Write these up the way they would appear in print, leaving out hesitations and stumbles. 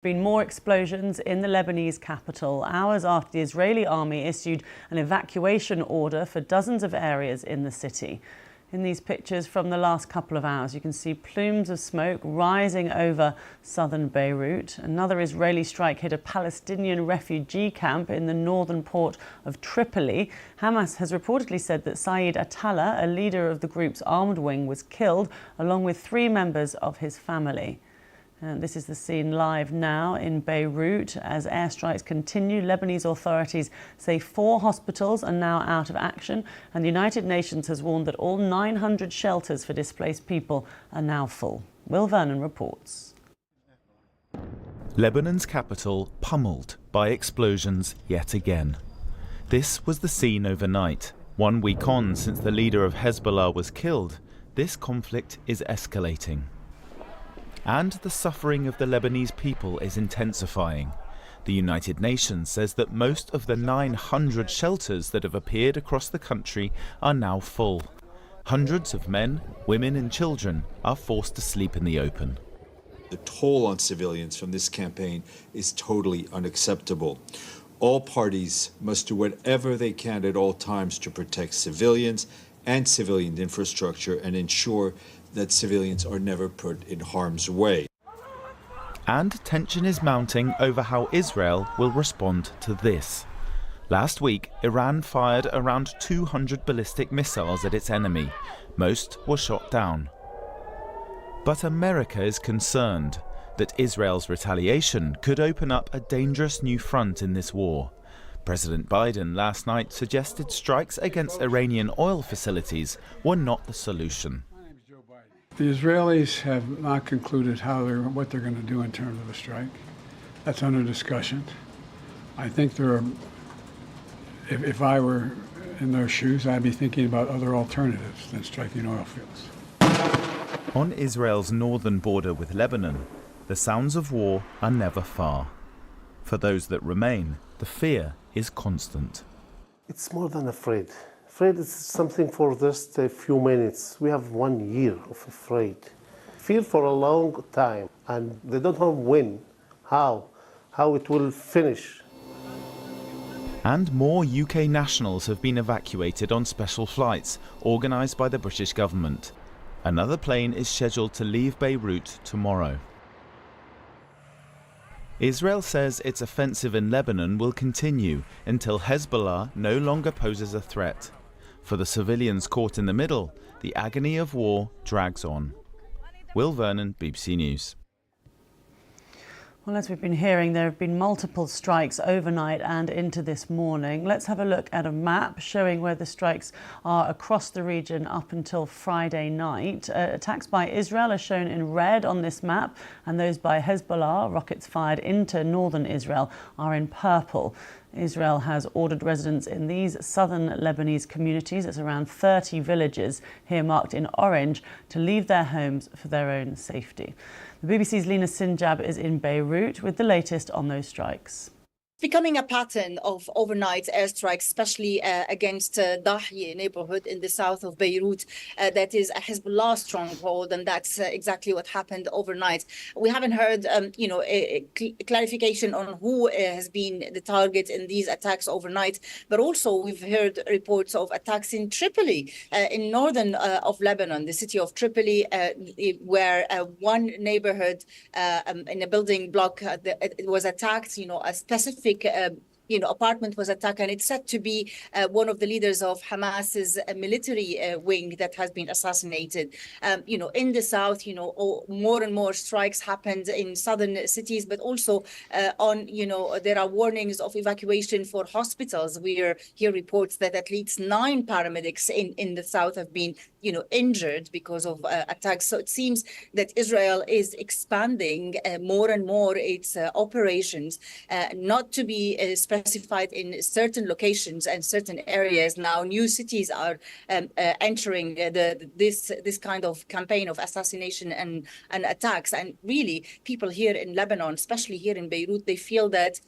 Been more explosions in the Lebanese capital, hours after the Israeli army issued an evacuation order for dozens of areas in the city. In these pictures from the last couple of hours, you can see plumes of smoke rising over southern Beirut. Another Israeli strike hit a Palestinian refugee camp in the northern port of Tripoli. Hamas has reportedly said that Saeed Atallah, a leader of the group's armed wing, was killed along with 3 members of his family. And this is the scene live now in Beirut as airstrikes continue. Lebanese authorities say 4 hospitals are now out of action, and the United Nations has warned that all 900 shelters for displaced people are now full. Will Vernon reports. Lebanon's capital pummeled by explosions yet again. This was the scene overnight. 1 week on since the leader of Hezbollah was killed, this conflict is escalating. And the suffering of the Lebanese people is intensifying. The United Nations says that most of the 900 shelters that have appeared across the country are now full. Hundreds of men, women and children are forced to sleep in the open. The toll on civilians from this campaign is totally unacceptable. All parties must do whatever they can at all times to protect civilians and civilian infrastructure and ensure that civilians are never put in harm's way. And tension is mounting over how Israel will respond to this. Last week, Iran fired around 200 ballistic missiles at its enemy. Most were shot down. But America is concerned that Israel's retaliation could open up a dangerous new front in this war. President Biden last night suggested strikes against Iranian oil facilities were not the solution. The Israelis have not concluded what they're going to do in terms of a strike. That's under discussion. I think if I were in their shoes, I'd be thinking about other alternatives than striking oil fields. On Israel's northern border with Lebanon, the sounds of war are never far. For those that remain, the fear is constant. It's more than afraid. Afraid is something for just a few minutes. We have 1 year of afraid. Fear for a long time, and they don't know when, how it will finish. And more UK nationals have been evacuated on special flights organised by the British government. Another plane is scheduled to leave Beirut tomorrow. Israel says its offensive in Lebanon will continue until Hezbollah no longer poses a threat. For the civilians caught in the middle, the agony of war drags on. Will Vernon, BBC News. Well, as we've been hearing, there have been multiple strikes overnight and into this morning. Let's have a look at a map showing where the strikes are across the region up until Friday night. Attacks by Israel are shown in red on this map, and those by Hezbollah, rockets fired into northern Israel, are in purple. Israel has ordered residents in these southern Lebanese communities, it's around 30 villages here marked in orange, to leave their homes for their own safety. The BBC's Lina Sinjab is in Beirut with the latest on those strikes. Becoming a pattern of overnight airstrikes, especially against Dahieh neighborhood in the south of Beirut. That is a Hezbollah stronghold, and that's exactly what happened overnight. We haven't heard, a clarification on who has been the target in these attacks overnight, but also we've heard reports of attacks in Tripoli, in northern of Lebanon, the city of Tripoli, where one neighborhood in a building block it was attacked. A specific apartment was attacked, and it's said to be one of the leaders of Hamas's military wing that has been assassinated. In the south, more and more strikes happened in southern cities, but also there are warnings of evacuation for hospitals. We hear reports that at least 9 paramedics in the south have been injured because of attacks. So it seems that Israel is expanding more and more its operations, not to be specified in certain locations and certain areas. Now, new cities are entering this kind of campaign of assassination and attacks. And really, people here in Lebanon, especially here in Beirut, they feel that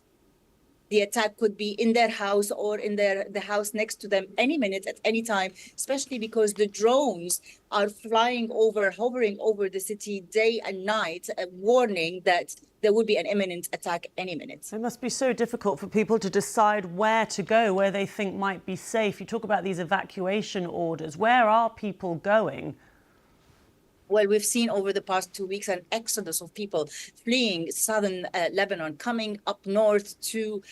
The attack could be in their house or in the house next to them any minute at any time, especially because the drones are flying over, hovering over the city day and night, warning that there would be an imminent attack any minute. It must be so difficult for people to decide where to go, where they think might be safe. You talk about these evacuation orders. Where are people going? Well, we've seen over the past 2 weeks an exodus of people fleeing southern Lebanon, coming up north to,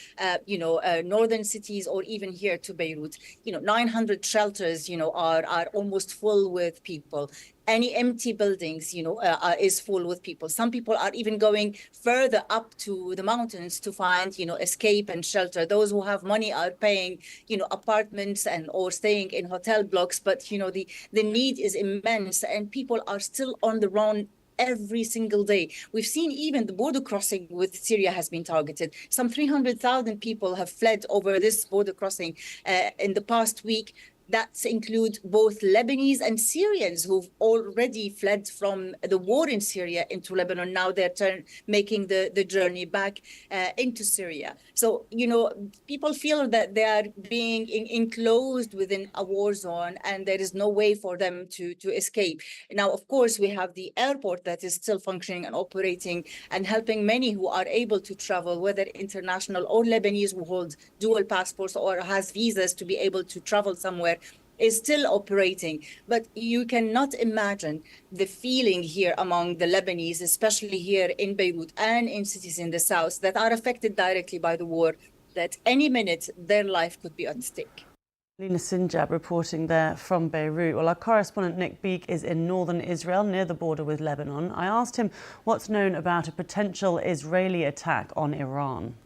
northern cities, or even here to Beirut. 900 shelters, are almost full with people. Any empty buildings, is full with people. Some people are even going further up to the mountains to find, escape and shelter. Those who have money are paying, apartments or staying in hotel blocks. But, the need is immense, and people are still on the run every single day. We've seen even the border crossing with Syria has been targeted. Some 300,000 people have fled over this border crossing in the past week. That include both Lebanese and Syrians who've already fled from the war in Syria into Lebanon. Now they're making the journey back into Syria. So, people feel that they are being enclosed within a war zone, and there is no way for them to escape. Now, of course, we have the airport that is still functioning and operating and helping many who are able to travel, whether international or Lebanese who hold dual passports or has visas to be able to travel somewhere, is still operating. But you cannot imagine the feeling here among the Lebanese, especially here in Beirut and in cities in the south that are affected directly by the war, that any minute their life could be at stake. Lina Sinjab reporting there from Beirut. Well, our correspondent Nick Beek is in northern Israel near the border with Lebanon. I asked him what's known about a potential Israeli attack on Iran.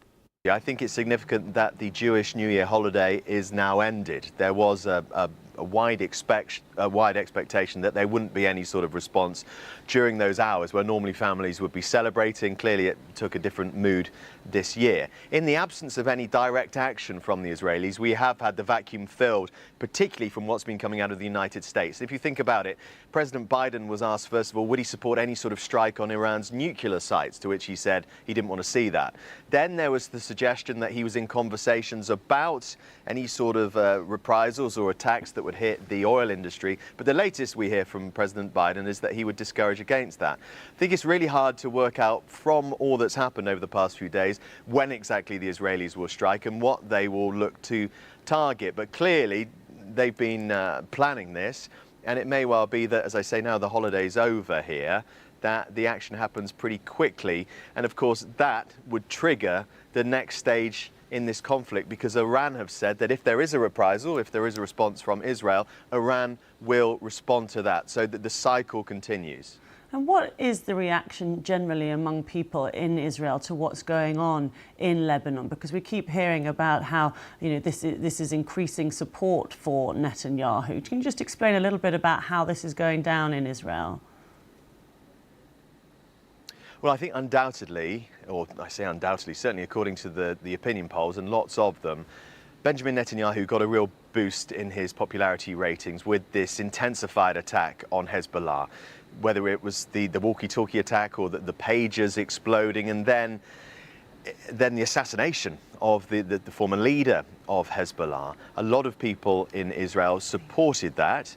I think it's significant that the Jewish New Year holiday is now ended. There was a wide expectation that there wouldn't be any sort of response during those hours where normally families would be celebrating. Clearly it took a different mood this year. In the absence of any direct action from the Israelis, we have had the vacuum filled, particularly from what's been coming out of the United States. If you think about it, President Biden was asked, first of all, would he support any sort of strike on Iran's nuclear sites, to which he said he didn't want to see that. Then there was the suggestion that he was in conversations about any sort of reprisals or attacks that would hit the oil industry. But the latest we hear from President Biden is that he would discourage against that. I think it's really hard to work out from all that's happened over the past few days when exactly the Israelis will strike and what they will look to target. But clearly they've been planning this, and it may well be that, as I say now, the holiday's over here, that the action happens pretty quickly. And of course that would trigger the next stage in this conflict, because Iran have said that if there is a reprisal, if there is a response from Israel, Iran will respond to that, so that the cycle continues. And what is the reaction generally among people in Israel to what's going on in Lebanon? Because we keep hearing about how this is increasing support for Netanyahu. Can you just explain a little bit about how this is going down in Israel? Well, I think undoubtedly, or I say undoubtedly, certainly according to the opinion polls, and lots of them, Benjamin Netanyahu got a real boost in his popularity ratings with this intensified attack on Hezbollah, whether it was the walkie-talkie attack or the pagers exploding, and then the assassination of the former leader of Hezbollah. A lot of people in Israel supported that.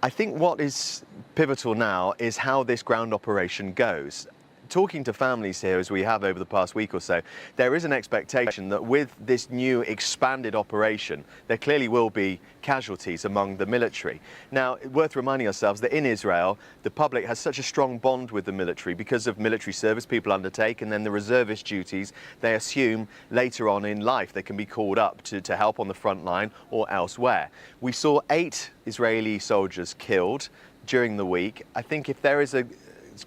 I think what is pivotal now is how this ground operation goes. Talking to families here, as we have over the past week or so, there is an expectation that with this new expanded operation, there clearly will be casualties among the military. Now, worth reminding ourselves that in Israel, the public has such a strong bond with the military because of military service people undertake, and then the reservist duties they assume later on in life. They can be called up to help on the front line or elsewhere. We saw 8 Israeli soldiers killed during the week. I think if there is a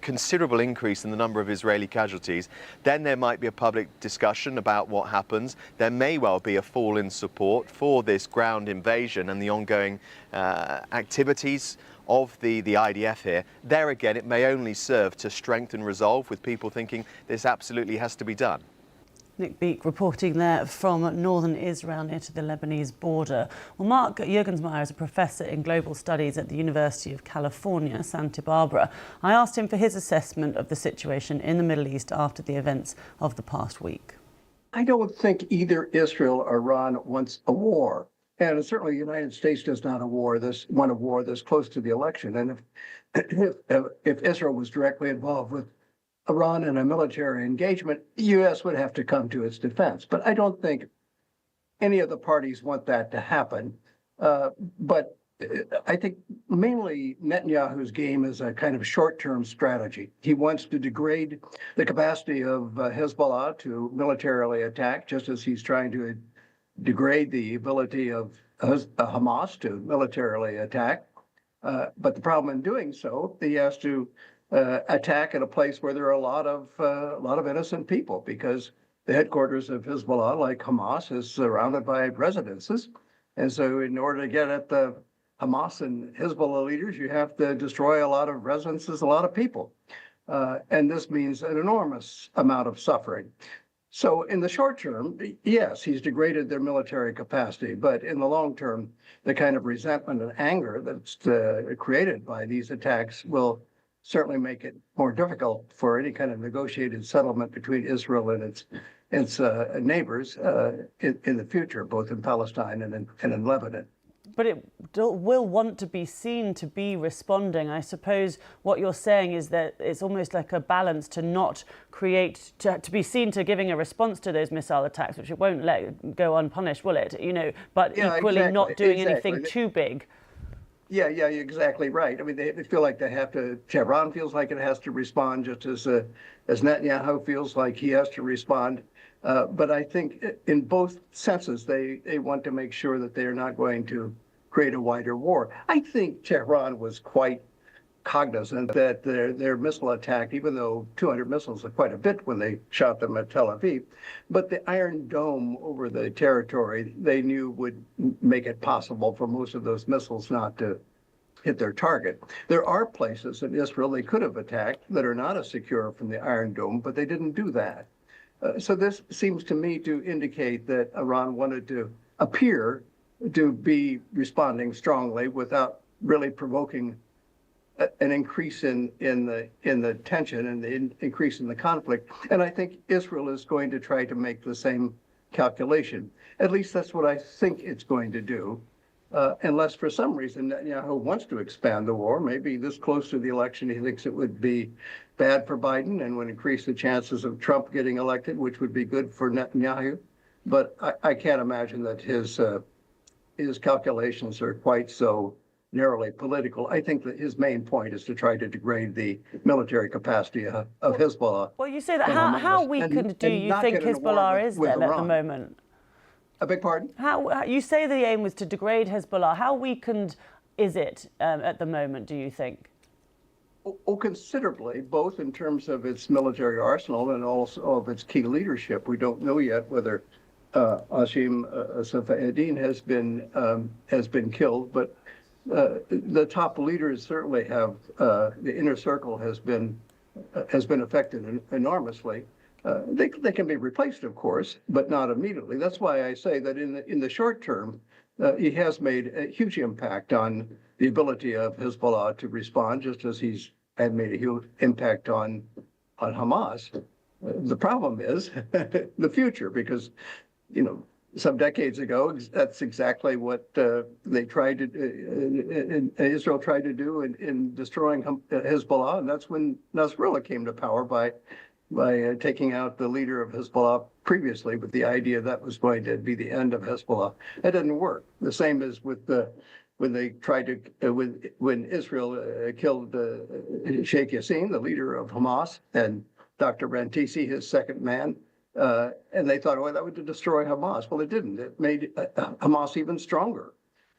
considerable increase in the number of Israeli casualties, then there might be a public discussion about what happens. There may well be a fall in support for this ground invasion and the ongoing activities of the IDF here. There again, it may only serve to strengthen resolve with people thinking this absolutely has to be done. Nick Beek reporting there from northern Israel near to the Lebanese border. Well, Mark Juergensmeyer is a professor in global studies at the University of California, Santa Barbara. I asked him for his assessment of the situation in the Middle East after the events of the past week. I don't think either Israel or Iran wants a war. And certainly the United States does not want a war this close to the election. And if Israel was directly involved with Iran in a military engagement, the U.S. would have to come to its defense. But I don't think any of the parties want that to happen. But I think mainly Netanyahu's game is a kind of short-term strategy. He wants to degrade the capacity of Hezbollah to militarily attack, just as he's trying to degrade the ability of Hamas to militarily attack. But the problem in doing so, he has to attack at a place where there are a lot of innocent people, because the headquarters of Hezbollah, like Hamas, is surrounded by residences. And so in order to get at the Hamas and Hezbollah leaders, you have to destroy a lot of residences, a lot of people. And this means an enormous amount of suffering. So in the short term, yes, he's degraded their military capacity, but in the long term, the kind of resentment and anger that's created by these attacks will certainly make it more difficult for any kind of negotiated settlement between Israel and its neighbors in the future, both in Palestine and in Lebanon. But it will want to be seen to be responding. I suppose what you're saying is that it's almost like a balance to not create, to be seen to giving a response to those missile attacks, which it won't let go unpunished, will it? You know, but yeah, equally exactly, not doing anything too big. Yeah, you're exactly right. I mean, they feel like they have to. Tehran feels like it has to respond, just as Netanyahu feels like he has to respond. But I think in both senses, they want to make sure that they are not going to create a wider war. I think Tehran was quite cognizant that their missile attack, even though 200 missiles are quite a bit when they shot them at Tel Aviv, but the Iron Dome over the territory, they knew would make it possible for most of those missiles not to hit their target. There are places in Israel they could have attacked that are not as secure from the Iron Dome, but they didn't do that. So this seems to me to indicate that Iran wanted to appear to be responding strongly without really provoking an increase in the tension and the increase in the conflict. And I think Israel is going to try to make the same calculation. At least that's what I think it's going to do. Unless for some reason Netanyahu wants to expand the war. Maybe this close to the election he thinks it would be bad for Biden and would increase the chances of Trump getting elected, which would be good for Netanyahu. But I can't imagine that his calculations are quite so narrowly political. I think that his main point is to try to degrade the military capacity of Hezbollah. Well, you say that. How weakened do you think Hezbollah is then at the moment? I beg pardon? How you say the aim was to degrade Hezbollah. How weakened is it at the moment, do you think? Oh, considerably, both in terms of its military arsenal and also of its key leadership. We don't know yet whether Hashim Safieddine has been killed, but the top leaders certainly have. The inner circle has been affected enormously. They can be replaced, of course, but not immediately. That's why I say that in the short term, he has made a huge impact on the ability of Hezbollah to respond, just as he's had made a huge impact on Hamas. The problem is the future, because some decades ago, that's exactly what they tried to Israel tried to do in destroying Hezbollah, and that's when Nasrallah came to power by taking out the leader of Hezbollah previously, with the idea that was going to be the end of Hezbollah. That didn't work. The same as with when they tried to when Israel killed Sheikh Yassin, the leader of Hamas, and Dr. Rantisi, his second man, and they thought, oh, that would destroy Hamas. Well, it didn't. It made Hamas even stronger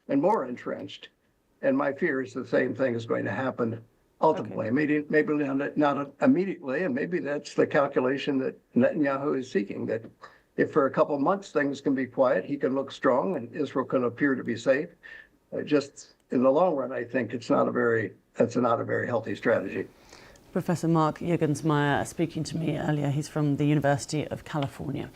and more entrenched. And my fear is the same thing is going to happen ultimately. Okay. Maybe not immediately, and maybe that's the calculation that Netanyahu is seeking, that if for a couple of months things can be quiet, he can look strong and Israel can appear to be safe. Just in the long run, I think that's not a very healthy strategy. Professor Mark Juergensmeyer speaking to me earlier. He's from the University of California.